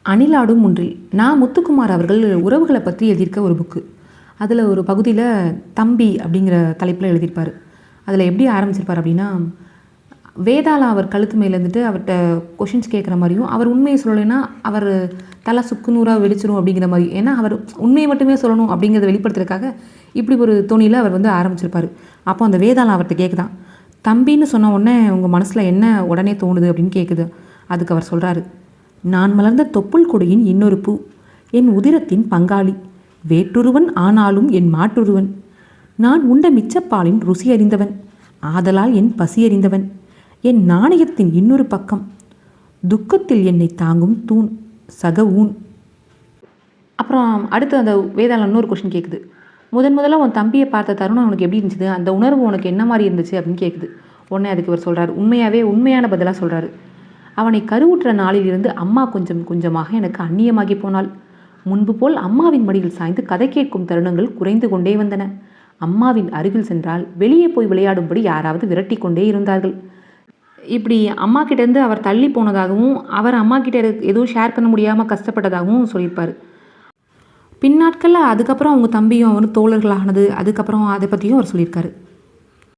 அணிலாடும் ஒன்றில் நான் முத்துக்குமார் அவர்கள் உறவுகளை பற்றி எழுதியிருக்க ஒரு புக்கு. அதில் ஒரு பகுதியில் தம்பி அப்படிங்கிற தலைப்பில் எழுதியிருப்பார். அதில் எப்படி ஆரம்பிச்சிருப்பார் அப்படின்னா, வேதாளா அவர் கழுத்து மேலே இருந்துட்டு அவர்கிட்ட கொஷின்ஸ் கேட்குற மாதிரியும், அவர் உண்மையை சொல்லலைன்னா அவர் தலை சுக்குநூறாக வெடிச்சிரும் அப்படிங்கிற மாதிரி. ஏன்னா அவர் உண்மையை மட்டுமே சொல்லணும் அப்படிங்கிறத வெளிப்படுத்துறதுக்காக இப்படி ஒரு தொனியில் அவர் ஆரம்பிச்சிருப்பார். அப்போ அந்த வேதாளா அவர்கிட்ட கேட்குதான், தம்பின்னு சொன்ன உடனே உங்கள் மனசில் என்ன உடனே தோணுது அப்படின்னு கேட்குது. அதுக்கு அவர் சொல்கிறாரு, நான் மலர்ந்த தொப்புள் கொடியின் இன்னொரு பூ, என் உதிரத்தின் பங்காளி, வேற்றொருவன் ஆனாலும் என் மாற்றொருவன், நான் உண்ட மிச்சப்பாலின் ருசி அறிந்தவன், ஆதலால் என் பசி அறிந்தவன், என் நாணயத்தின் இன்னொரு பக்கம், துக்கத்தில் என்னை தாங்கும் தூண், சக ஊன். அப்புறம் அடுத்து அந்த வேதாளம் இன்னொரு கொஷின் கேட்குது, முதல்ல உன் தம்பியை பார்த்த தருணம் உனக்கு எப்படி இருந்துச்சு, அந்த உணர்வு உனக்கு என்ன மாதிரி இருந்துச்சு அப்படின்னு கேட்குது. உடனே அதுக்கு இவர் சொல்கிறார், உண்மையான பதிலாக சொல்கிறாரு, அவனை கருவுற்ற நாளிலிருந்து அம்மா கொஞ்சம் கொஞ்சமாக எனக்கு அந்நியமாகி போனாள். முன்பு போல் அம்மாவின் மடியில் சாய்ந்து கதை கேட்கும் தருணங்கள் குறைந்து கொண்டே வந்தன. அம்மாவின் அருகில் சென்றால் வெளியே போய் விளையாடும்படி யாராவது விரட்டி கொண்டே இருந்தார்கள். இப்படி அம்மா கிட்டேருந்து அவர் தள்ளி போனதாகவும், அவர் அம்மா கிட்ட எதுவும் ஷேர் பண்ண முடியாமல் கஷ்டப்பட்டதாகவும் சொல்லியிருப்பார். பின்னாட்களில் அதுக்கப்புறம் அவங்க தம்பியும் அவரும் தோழர்களானது, அதுக்கப்புறம் அதை பற்றியும் அவர் சொல்லியிருக்காரு.